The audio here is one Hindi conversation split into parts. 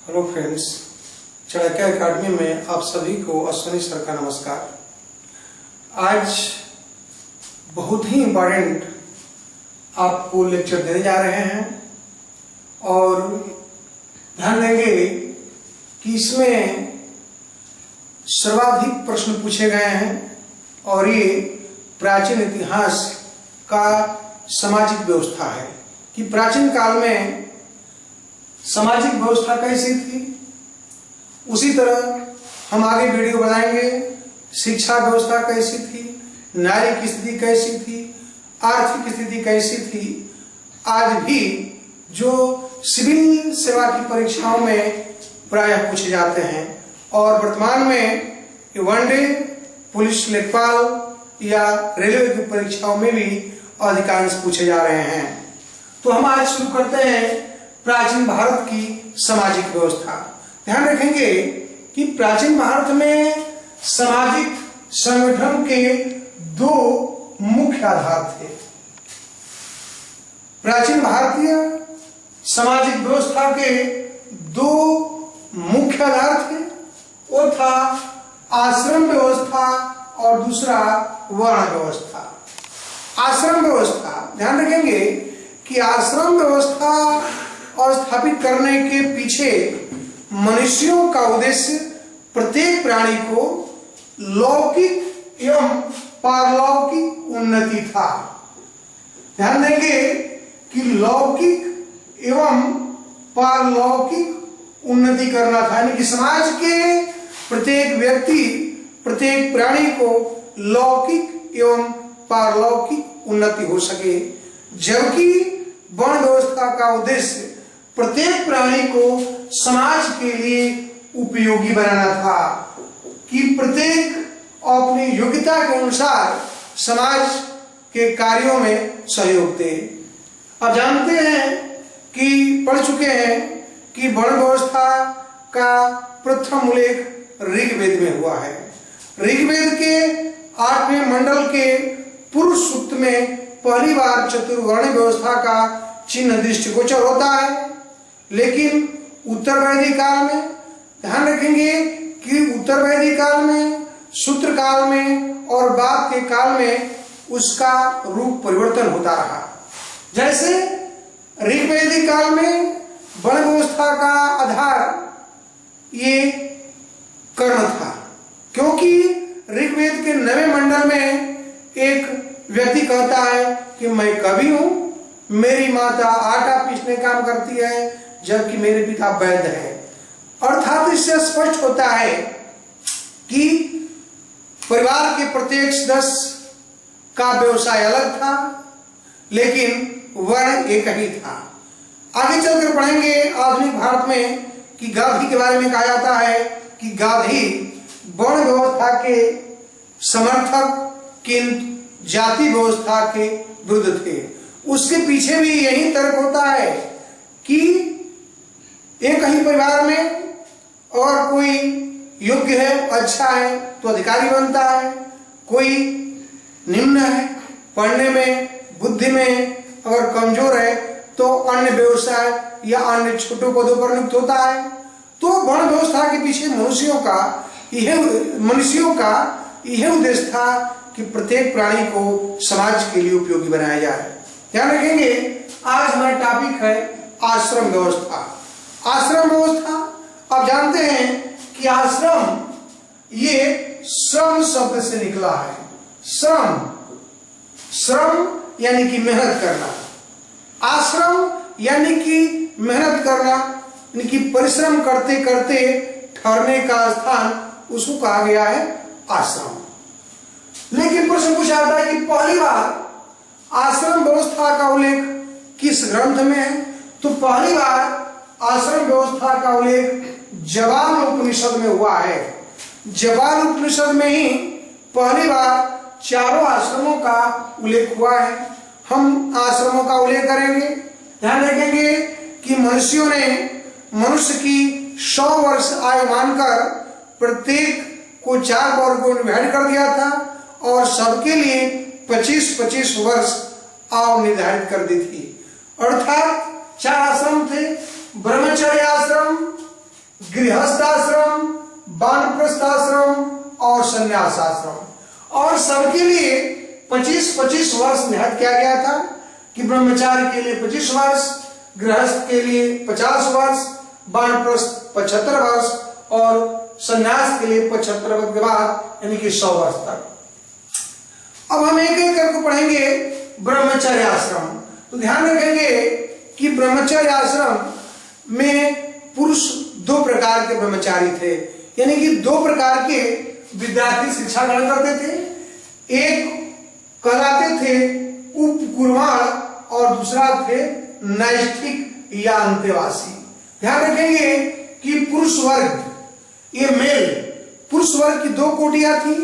हेलो फ्रेंड्स, चाणक्य एकेडमी में आप सभी को अश्विनी सर का नमस्कार। आज बहुत ही इम्पोर्टेंट आपको लेक्चर देने जा रहे हैं और ध्यान देंगे कि इसमें सर्वाधिक प्रश्न पूछे गए हैं और ये प्राचीन इतिहास का सामाजिक व्यवस्था है कि प्राचीन काल में सामाजिक व्यवस्था कैसी थी। उसी तरह हम आगे वीडियो बनाएंगे शिक्षा व्यवस्था कैसी थी, नारी की स्थिति कैसी थी, आर्थिक स्थिति कैसी थी। आज भी जो सिविल सेवा की परीक्षाओं में प्रायः पूछे जाते हैं और वर्तमान में वनडे, पुलिस, लेखपाल या रेलवे की परीक्षाओं में भी अधिकांश पूछे जा रहे हैं। तो हम आज शुरू करते हैं प्राचीन भारत की सामाजिक व्यवस्था। ध्यान रखेंगे कि प्राचीन भारत में सामाजिक संगठन के दो मुख्य आधार थे। प्राचीन भारतीय सामाजिक व्यवस्था के दो मुख्य आधार थे। वो था आश्रम व्यवस्था और दूसरा वर्ण व्यवस्था। आश्रम व्यवस्था, ध्यान रखेंगे कि आश्रम व्यवस्था और स्थापित करने के पीछे मनुष्यों का उद्देश्य प्रत्येक प्राणी को लौकिक एवं पारलौकिक उन्नति था। ध्यान देंगे कि लौकिक एवं पारलौकिक उन्नति करना था, यानी कि समाज के प्रत्येक व्यक्ति, प्रत्येक प्राणी को लौकिक एवं पारलौकिक उन्नति हो सके। जबकि वर्ण व्यवस्था का उद्देश्य प्रत्येक प्राणी को समाज के लिए उपयोगी बनाना था कि प्रत्येक अपनी योग्यता के अनुसार समाज के कार्यों में सहयोग दे। अब जानते हैं कि पढ़ चुके हैं कि वर्ण व्यवस्था का प्रथम उल्लेख ऋग्वेद में हुआ है। ऋग्वेद के 8वें मंडल के पूर्व सूक्त में पहली बार चतुर्वर्ण व्यवस्था का चिन्ह दृष्टिगोचर होता है। लेकिन उत्तर वैदिक काल में, ध्यान रखेंगे कि उत्तर वैदिक काल में, सूत्र काल में और बाद के काल में उसका रूप परिवर्तन होता रहा। जैसे ऋग्वैदिक काल में वर्ण व्यवस्था का आधार ये कर्ण था, क्योंकि ऋग्वेद के 9वें मंडल में एक व्यक्ति कहता है कि मैं कवि हूं, मेरी माता आटा पीसने काम करती है जबकि मेरे पिता वैद्य है। अर्थात इससे स्पष्ट होता है कि परिवार के प्रत्येक सदस्य का व्यवसाय अलग था, लेकिन वर्ण एक ही था। आगे चलकर पढ़ेंगे आधुनिक भारत में कि गांधी के बारे में कहा जाता है कि गांधी वर्ण व्यवस्था के समर्थक किंतु जाति व्यवस्था के विरुद्ध थे। उसके पीछे भी यही तर्क होता है कि एक ही परिवार में और कोई योग्य है, अच्छा है तो अधिकारी बनता है, कोई निम्न है, पढ़ने में, बुद्धि में अगर कमजोर है तो अन्य व्यवसाय या अन्य छोटे पदों पर नियुक्त होता है। तो वर्ण व्यवस्था के पीछे मनुष्यों का यह उद्देश्य था कि प्रत्येक प्राणी को समाज के लिए उपयोगी बनाया जाए। ध्यान रखेंगे आज हमारा टॉपिक है आश्रम व्यवस्था। आश्रम व्यवस्था, आप जानते हैं कि आश्रम ये श्रम शब्द से निकला है। श्रम यानी कि मेहनत करना, आश्रम यानी कि मेहनत करना, यानी कि परिश्रम करते करते ठहरने का स्थान, उसको कहा गया है आश्रम। लेकिन प्रश्न पूछा जाता है कि पहली बार आश्रम व्यवस्था का उल्लेख किस ग्रंथ में है? तो पहली बार आश्रम व्यवस्था का उल्लेख जवाल उपनिषद में हुआ है। जवाल उपनिषद में ही पहली बार चारों आश्रमों का उल्लेख हुआ है। हम आश्रमों का उल्लेख करेंगे। ध्यान रखेंगे कि महर्षियों ने मनुष्य की 100 वर्ष आयु मानकर प्रत्येक को 4 वर्गों में विभाजित कर दिया था और सबके लिए 25-25 वर्ष आयु निर्धारित कर दी थी। अर्थात 4 आश्रम थे: ब्रह्मचर्य आश्रम, गृहस्थाश्रम, वानप्रस्थाश्रम और संन्यासाश्रम। और सबके लिए 25-25 वर्ष नियत किया गया था कि ब्रह्मचारी के लिए 25 वर्ष, गृहस्थ के लिए 50 वर्ष, वानप्रस्थ 75 वर्ष और संन्यास के लिए 75 वर्ष के बाद यानी कि 100 वर्ष तक। अब हम एक एक करके पढ़ेंगे ब्रह्मचर्य आश्रम। तो ध्यान रखेंगे कि ब्रह्मचर्य आश्रम में पुरुष 2 प्रकार के ब्रह्मचारी थे, यानी कि 2 प्रकार के विद्यार्थी शिक्षा ग्रहण करते थे। एक कहलाते थे उपकुर्वाण और दूसरा थे नैष्ठिक या अंतेवासी। ध्यान रखेंगे कि पुरुष वर्ग, ये मेल पुरुष वर्ग की 2 कोटियां थी।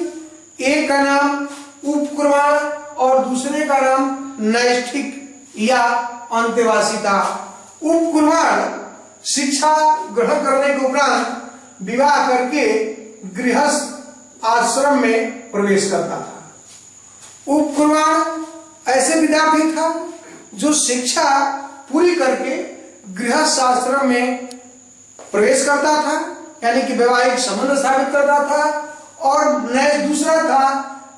एक का नाम उपकुर्वाण और दूसरे का नाम नैष्ठिक या अंतेवासी था। उपकुर्वाण शिक्षा ग्रहण करने के उपरांत विवाह करके गृहस्थ आश्रम में प्रवेश करता था। उपकुर्वाण ऐसे विद्यार्थी था जो शिक्षा पूरी करके गृहस्थ आश्रम में प्रवेश करता था, यानी कि वैवाहिक संबंध स्थापित करता था। और दूसरा था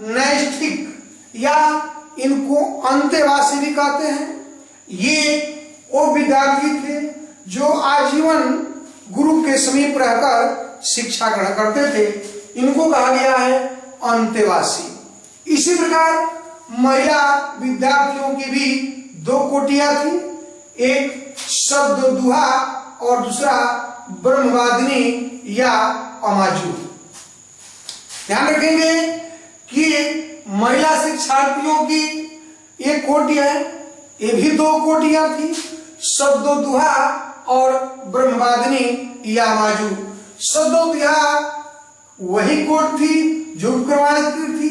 नैष्ठिक या इनको अंतेवासी भी कहते हैं। ये वो विद्यार्थी थे जो आजीवन गुरु के समीप रहकर शिक्षा ग्रहण करते थे, इनको कहा गया है अंतेवासी। इसी प्रकार महिला विद्यार्थियों की भी 2 कोटियां थी। एक शब्द दुहा और दूसरा ब्रह्मवादिनी या अमाजू। ध्यान रखेंगे कि महिला शिक्षार्थियों की एक कोटि है, ये भी 2 कोटियां थी, शब्द दुहा और ब्रह्मवादिनी या अमाजू। शब्द दुहा वही कोट थी जो प्रमाणित थी,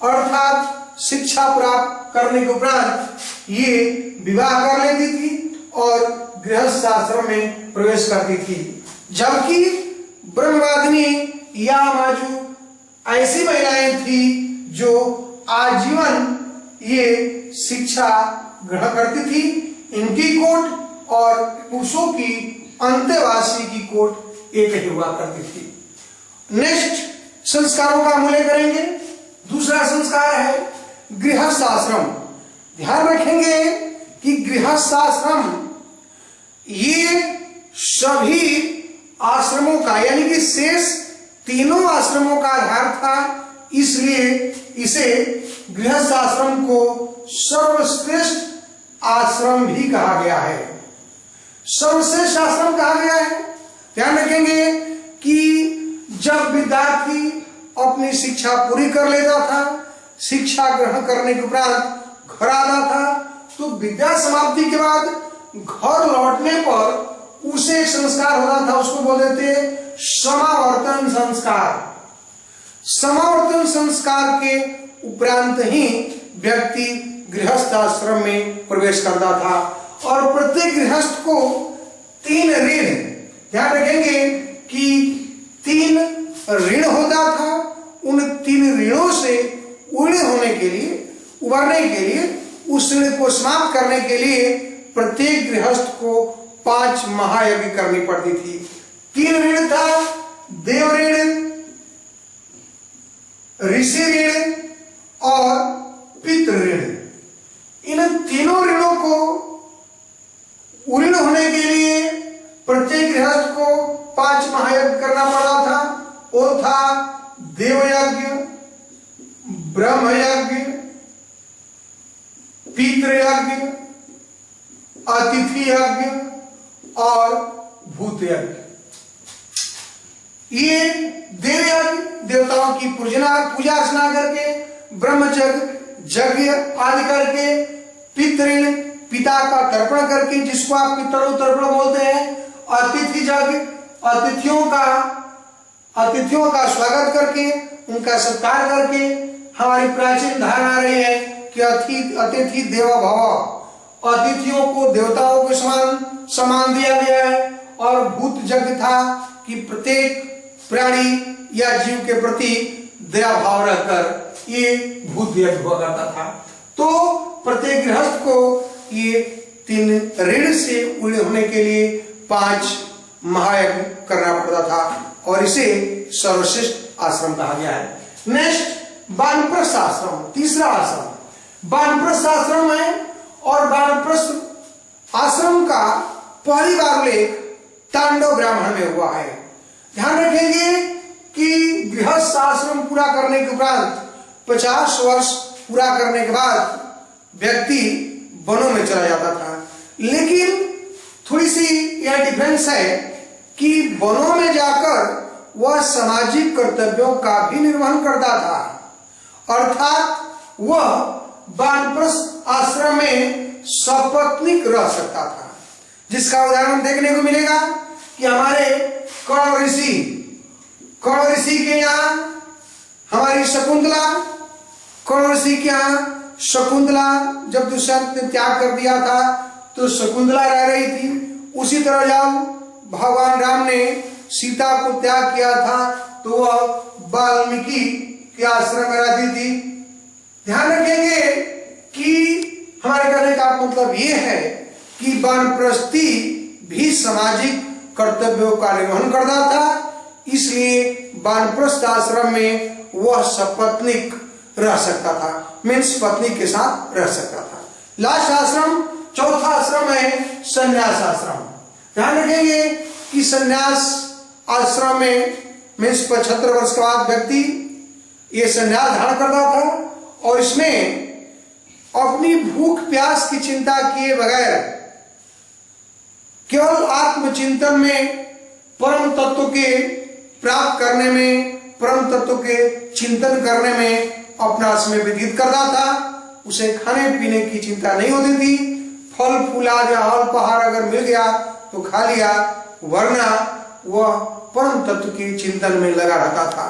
अर्थात शिक्षा प्राप्त करने के उपरांत ये विवाह कर लेती थी और गृहस्थ आश्रम में प्रवेश करती थी। जबकि ब्रह्मवादिनी या अमाजू ऐसी महिलाएं थी जो आजीवन ये शिक्षा ग्रहण करती थी। इनकी कोट और पुरुषों की अंतेवासी की कोट एक ही हुआ करती थी। नेक्स्ट संस्कारों का मूल्य करेंगे। दूसरा संस्कार है गृहस्थ आश्रम। ध्यान रखेंगे कि गृहस्थ आश्रम ये सभी आश्रमों का यानी कि शेष तीनों आश्रमों का आधार था, इसलिए इसे गृहस्थ आश्रम को सर्वश्रेष्ठ आश्रम भी कहा गया है। सर्वश्रेष्ठ आश्रम कहा गया है। ध्यान रखेंगे कि जब विद्यार्थी अपनी शिक्षा पूरी कर लेता था, शिक्षा ग्रहण करने के उपरांत घर आता था, तो विद्या समाप्ति के बाद घर लौटने पर उसे एक संस्कार होता था, उसको बोलते थे समावर्तन संस्कार। समावर्तन संस्कार के उपरांत ही व्यक्ति गृहस्थ आश्रम में प्रवेश करता था। और प्रत्येक गृहस्थ को 3 ऋण, ध्यान रखेंगे कि 3 ऋण होता था। उन 3 ऋणों से उबरने के लिए उस ऋण को समाप्त करने के लिए प्रत्येक गृहस्थ को 5 महायज्ञ करनी पड़ती थी। 3 ऋण था, देव ऋण, ऋषि ऋण और पितृ ऋण। इन तीनों ऋणों को उऋण होने के लिए प्रत्येक गृहस्थ को 5 महायज्ञ करना पड़ा था। वो था देवयज्ञ, ब्रह्मयज्ञ, पितृयज्ञ, अतिथि यज्ञ और भूत यज्ञ। ये देवयज्ञ देवताओं की पूजा अर्चना करके, ब्रह्मचर्य यज्ञ आदि करके, पितृ पिता का तर्पण करके, जिसको आप पितरों तर्पण बोलते हैं, अतिथि यज्ञ अतिथियों का स्वागत करके, उनका सत्कार करके। हमारी प्राचीन धारणा रही है कि अतिथि देवो भव, अतिथियों को देवताओं के समान दिया गया है। और भूत यज्ञ था कि प्रत्येक प्राणी या जीव के प्रति दया भाव रखकर ये भूत यज्ञ हुआ करता था। तो प्रत्येक गृहस्थ को ये 3 ऋण से उड़े होने के लिए 5 महायज्ञ करना पड़ता था और इसे सर्वश्रेष्ठ आश्रम कहा गया है। नेक्स्ट वानप्रस्थ आश्रम, तीसरा आश्रम वानप्रस्थ आश्रम है और वानप्रस्थ आश्रम का पहली बार उल्लेख तांडव ब्राह्मण में हुआ है। ध्यान रखेंगे कि गृहस्थ आश्रम पूरा करने के उपरांत 50 वर्ष पूरा करने के बाद व्यक्ति वनों में चला जाता था, लेकिन थोड़ी सी यह डिफरेंस है कि वनों में जाकर वह सामाजिक कर्तव्यों का भी निर्वहन करता था, अर्थात वह वानप्रस्थ आश्रम में सपत्नीक रह सकता था, जिसका उदाहरण देखने को मिलेगा कि हमारे कण्व ऋषि के यहाँ हमारी शकुंतला, कण्व ऋषि के यहाँ शकुंतला जब दुष्यंत ने त्याग कर दिया था तो शकुंतला रह रही थी। उसी तरह जब भगवान राम ने सीता को त्याग किया था तो वह वाल्मीकि के आश्रम में रहती थी। ध्यान रखेंगे कि हमारे कहने का मतलब यह है कि वानप्रस्थी भी सामाजिक कर्तव्यों का निर्वहन करता था, इसलिए वानप्रस्थ आश्रम में वह सपत्नीक रह सकता था, मीन्स पत्नी के साथ रह सकता था। लास्ट आश्रम, चौथा आश्रम है संन्यास आश्रम। ध्यान रखेंगे कि संन्यास आश्रम में मीन्स 75 वर्ष के बाद व्यक्ति ये संन्यास धारण करता था और इसमें अपनी भूख प्यास की चिंता किए बगैर केवल आत्मचिंतन में, परम तत्व के प्राप्त करने में, परम तत्व के चिंतन करने में अपना समय व्यतीत करता था। उसे खाने पीने की चिंता नहीं होती थी, फल फूलाद या हल पहाड़ अगर मिल गया तो खा लिया, वरना वह परम तत्व के चिंतन में लगा रहता था।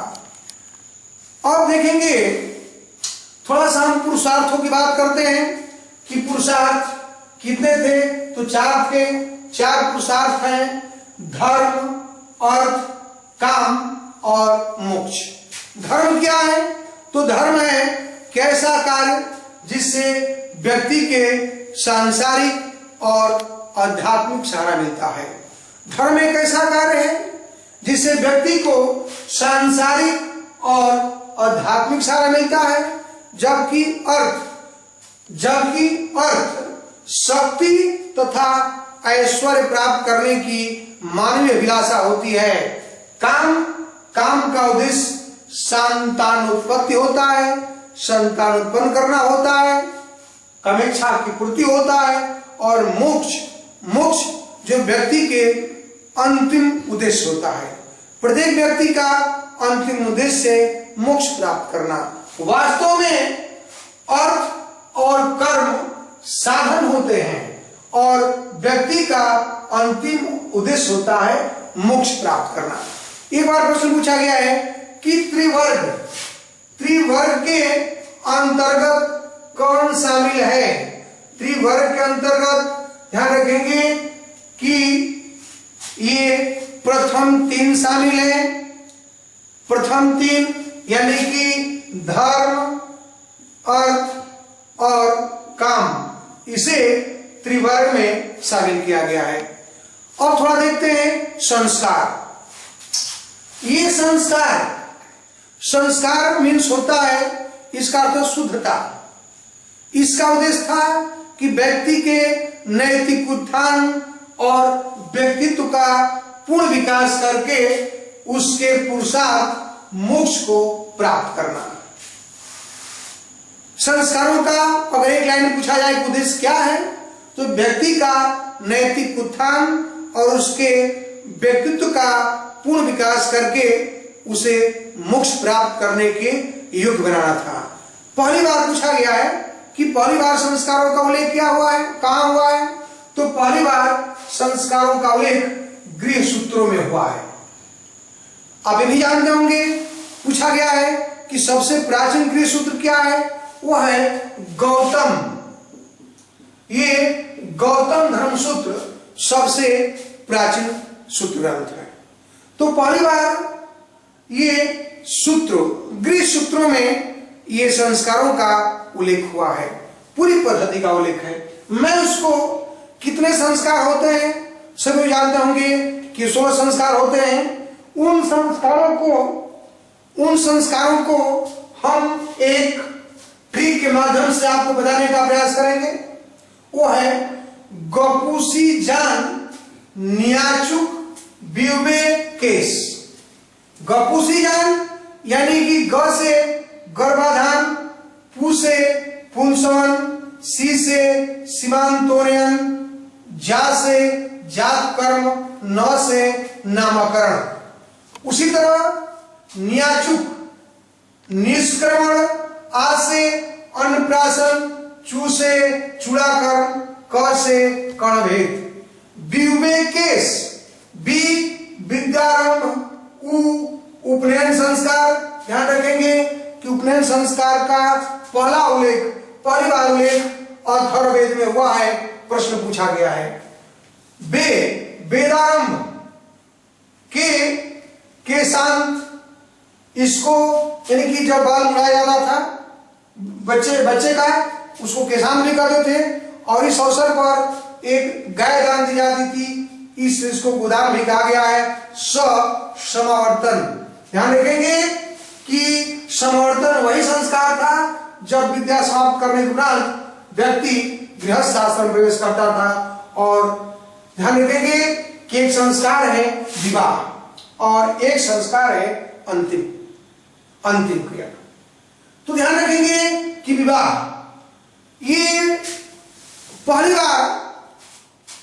अब देखेंगे थोड़ा सा हम पुरुषार्थों की बात करते हैं कि पुरुषार्थ कितने थे, तो 4 थे। 4 पुरुषार्थ हैं, धर्म, अर्थ, काम और मोक्ष। धर्म क्या है? तो धर्म है कैसा कार्य जिससे व्यक्ति के सांसारिक और आध्यात्मिक सहारा मिलता है। धर्म एक ऐसा कार्य है जिससे व्यक्ति को सांसारिक और आध्यात्मिक सहारा मिलता है, जबकि अर्थ शक्ति तथा ऐश्वर्य प्राप्त करने की मानवीय अभिलाषा होती है। काम का उद्देश्य संतान उत्पत्ति होता है, संतान उत्पन्न करना होता है, कामेच्छा की पूर्ति होता है, और मोक्ष जो व्यक्ति के अंतिम उद्देश्य होता है। प्रत्येक व्यक्ति का अंतिम उद्देश्य है मोक्ष प्राप्त करना। वास्तव में अर्थ और कर्म साधन होते हैं और व्यक्ति का अंतिम उद्देश्य होता है मोक्ष प्राप्त करना। एक बार प्रश्न पूछा गया है कि त्रिवर्ग के अंतर्गत कौन शामिल है? त्रिवर्ग के अंतर्गत ध्यान रखेंगे कि ये प्रथम 3 शामिल है। प्रथम 3 यानी कि धर्म, अर्थ और काम, इसे त्रिवर्ग में शामिल किया गया है। अब थोड़ा देखते हैं संस्कार। ये संस्कार मीन्स होता है, इसका अर्थ शुद्धता। इसका उद्देश्य था कि व्यक्ति के नैतिक उत्थान और व्यक्तित्व का पूर्ण विकास करके उसके पुरुषार्थ मोक्ष को प्राप्त करना। संस्कारों का अगर एक लाइन में पूछा जाए कि उद्देश्य क्या है, तो व्यक्ति का नैतिक उत्थान और उसके व्यक्तित्व का पूर्ण विकास करके उसे मोक्ष प्राप्त करने के योग्य बनाना था। पहली बार पूछा गया है कि पहली बार संस्कारों का उल्लेख क्या हुआ है, कहां हुआ है? तो पहली बार संस्कारों का उल्लेख गृह सूत्रों में हुआ है। आप ये भी जानते होंगे, पूछा गया है कि सबसे प्राचीन गृह सूत्र क्या है? वह है गौतम। ये गौतम धर्म सूत्र सबसे प्राचीन सूत्र ग्रंथ है। तो पहली बार ये सूत्र, गृह सूत्रों में ये संस्कारों का उल्लेख हुआ है, पूरी पद्धति का उल्लेख है। मैं उसको कितने संस्कार होते हैं सभी जानते होंगे कि 16 संस्कार होते हैं, उन संस्कारों को हम एक ट्रिक के माध्यम से आपको बताने का प्रयास करेंगे। वो है गपुसी जान न्याचुक ब्यूबे केस। गपुसी जान यानी कि ग से गर्भाधान, पु से पुंसवन, सी से सीमांतोनयन, जा से जात कर्म, न से नामकरण। उसी तरह न्याचुक निष्क्रमण, आ से अन्नप्राशन, चू से चूड़ाकरण, क से कर्णभेद। ब्यूबे केस, बी विद्यारंभ, उ उपनयन संस्कार। ध्यान रखेंगे कि उपनयन संस्कार का पहला उल्लेख, पहली बार उल्लेख अथर्ववेद में हुआ है, प्रश्न पूछा गया है। बे वेदारंभ, के शांत, इसको यानी कि जब बाल उड़ाया जाता था बच्चे का, उसको केशांत भी कहते थे। और इस अवसर पर एक गाय दान दी जाती थी, इसको गोदान भी कहा गया है। समावर्तन, ध्यान रखेंगे कि समावर्तन वही संस्कार था जब विद्या समाप्त करने के उपरांत व्यक्ति गृहस्थ आश्रम में प्रवेश करता था। और ध्यान रखेंगे कि एक संस्कार है विवाह और एक संस्कार है अंतिम क्रिया। तो ध्यान रखेंगे कि विवाह ये पहली बार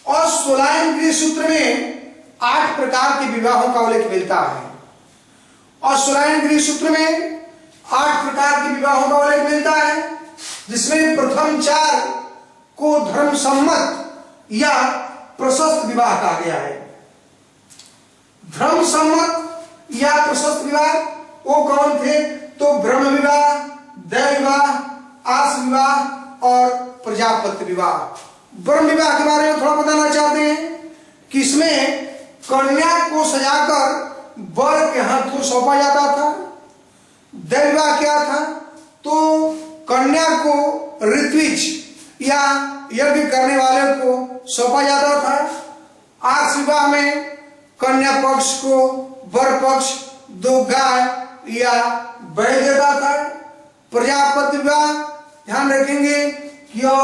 और 16वें गृह सूत्र में 8 प्रकार के विवाहों का उल्लेख मिलता है। और 16वें गृह सूत्र में 8 प्रकार के विवाहों का उल्लेख मिलता है, जिसमें प्रथम 4 को धर्म सम्मत या प्रशस्त विवाह कहा गया है। धर्म सम्मत या प्रशस्त विवाह वो कौन थे? तो ब्रह्म विवाह, दैव विवाह, आस विवाह और प्रजापत्य विवाह। ब्रह्म विवाह के बारे में थोड़ा बताना चाहते हैं कि इसमें कन्या को सजाकर वर के हाथों सौंपा जाता था। दैव विवाह क्या था? तो कन्या को ऋत्विज या यज्ञ करने वाले को सौंपा जाता था। आस विवाह में कन्या पक्ष को वर पक्ष 2 गाय या बैल देता था। प्रजापत्य विवाह ध्यान रखेंगे कि यह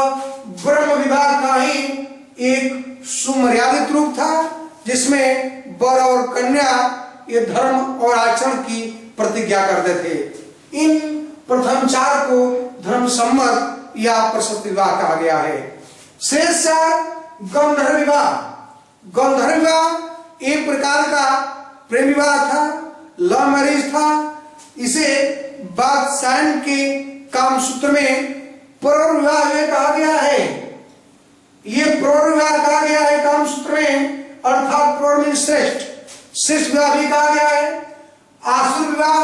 ब्रह्म विवाह का ही एक सुमर्यादित रूप था, जिसमें वर और कन्या ये धर्म और आचरण की प्रतिज्ञा करते थे। इन प्रथम 4 को धर्म सम्मत या प्रशस्त विवाह कहा गया है। शेष 4 गंधर्व विवाह। गंधर्व विवाह एक प्रकार का प्रेम विवाह था, लव मैरिज था। इसे बादशाह के कामसूत्र में प्रौढ़ विवाह कहा गया है। ये प्रौढ़ विवाह कहा गया है कामसूत्र में, अर्थात प्रौढ़ में श्रेष्ठ विवाह भी कहा गया है। आसुर विवाह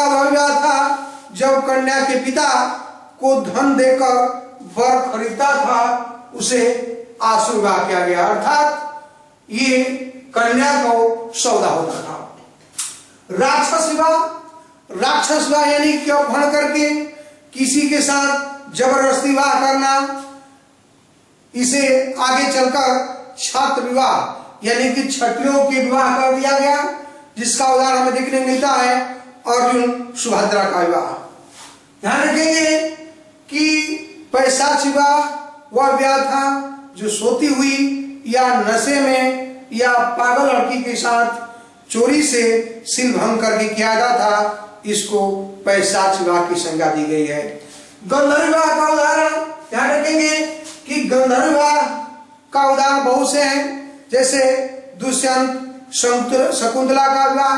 वह विवाह था जब कन्या के पिता को धन देकर वर खरीदता था, उसे आसुर विवाह किया गया, अर्थात ये कन्या को सौदा होता था। राक्षस विवाह यानी कि अपहरण करके किसी के साथ जबरदस्ती विवाह करना। इसे आगे चलकर छात्र विवाह यानी कि छठियों के विवाह कर दिया गया, जिसका उदाहरण हमें देखने मिलता है अर्जुन सुभद्रा का विवाह। ध्यान रखेंगे कि पैशाच विवाह वह विवाह था जो सोती हुई या नशे में या पागल लड़की के साथ चोरी से सील भंग करके किया जाता था। इसको पैशाच विवाह की संज्ञा दी गई है। गंधर्व विवाह का उदाहरण ध्यान रखेंगे कि गंधर्व विवाह का उदाहरण बहुत से हैं, जैसे दुष्यंत शकुंतला का विवाह,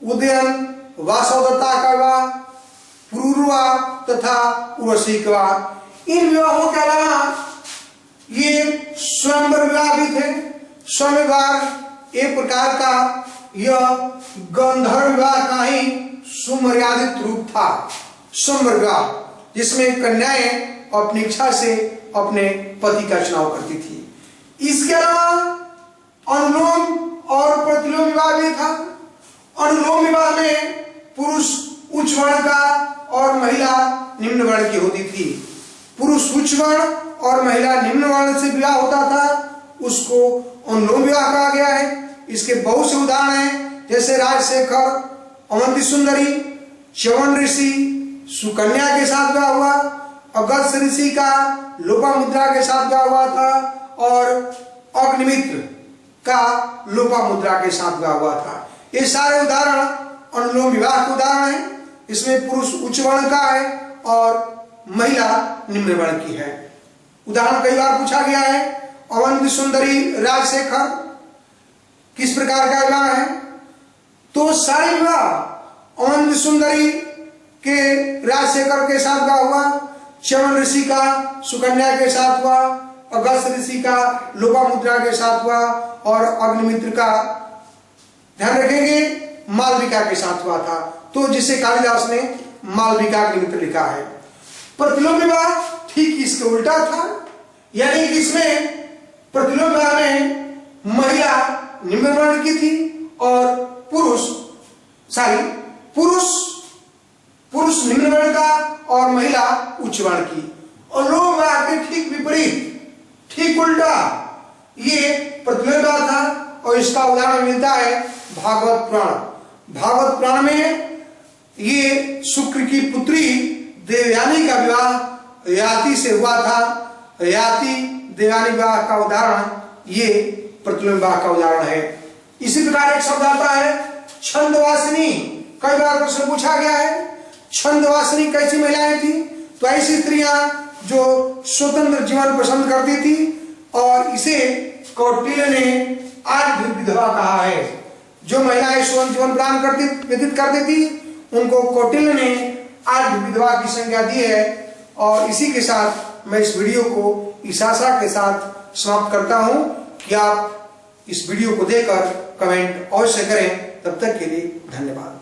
उदयन वासवदत्ता का विवाह, पुरुरवा तथा उर्वशी का विवाह। इन विवाहों के अलावा ये स्वयंवर विवाह भी थे। स्वयं विवाह एक प्रकार का यह गंधर्व विवाह का ही सुमर्यादित रूप था। स्वयंवर विवाह जिसमें कन्याएं अपनी इच्छा से अपने पति का चुनाव करती थी। इसके अलावा अनुलोम और प्रतिलोम विवाह भी था। अनुलोम विवाह में पुरुष उच्च वर्ण का और महिला निम्न वर्ण की होती थी। पुरुष उच्च वर्ण और महिला निम्न वर्ण से विवाह होता था, उसको अनुलोम विवाह कहा गया है। इसके बहुत से उदाहरण हैं, जैसे राजशेखर, अवंती सुंदरी, च्यवन ऋषि, सुकन्या के साथ विवाह हुआ, अगस्त्य ऋषि का लोपामुद्रा के साथ विवाह हुआ था, और अग्निमित्र का लोपामुद्रा के साथ विवाह हुआ था। ये सारे उदाहरण अनुलोम विवाह के उदाहरण हैं। इसमें पुरुष उच्च वर्ण का है और महिला निम्न वर्ण की है। उदाहरण कई बार पूछा गया है। अवंती सुंदरी, राजशेखर किस प्रकार का विवाह है? तो सारे विवाह अवंती सुंदरी के राजशेखर के साथ विवाह हुआ, च्यवन ऋषि का सुकन्या के साथ हुआ, अगस्त्य ऋषि का लोपामुद्रा के साथ हुआ, और अग्निमित्र का ध्यान रखेंगे मालविका के साथ हुआ था। तो जिसे कालिदास ने मालविका अग्निमित्र लिखा है। प्रतिलोम विवाह ठीक इसके उल्टा था, यानी कि इसमें प्रतिलोम विवाह में महिला निम्न वर्ण की थी और पुरुष निम्न वर्ण का और महिला उच्च वर्ण की। और लोम विवाह के ठीक विपरीत, ठीक उल्टा ये प्रतिलोम विवाह था। और इसका उदाहरण मिलता है भागवत पुराण। भागवत पुराण में ये शुक्र की पुत्री देवयानी का विवाह ययाति से हुआ था। ययाति देवयानी विवाह का उदाहरण ये प्रतिलोम विवाह का उदाहरण है। इसी प्रकार एक शब्द आता है छंदवासिनी। कई बार प्रश्न पूछा गया है छंदवासिनी कैसी महिलाएं थी? तो ऐसी स्त्रियां जो स्वतंत्र जीवन पसंद करती थी, और इसे कौटिल्य ने आठ विधवा कहा है। जो महिलाएं स्वतंत्र जीवन व्यतीत करती थी उनको कौटिल्य ने आठ विधवा की संज्ञा दी है। और इसी के साथ मैं इस वीडियो को इस आशा के साथ समाप्त करता हूं कि आप इस वीडियो को देखकर कमेंट अवश्य करें। तब तक के लिए धन्यवाद।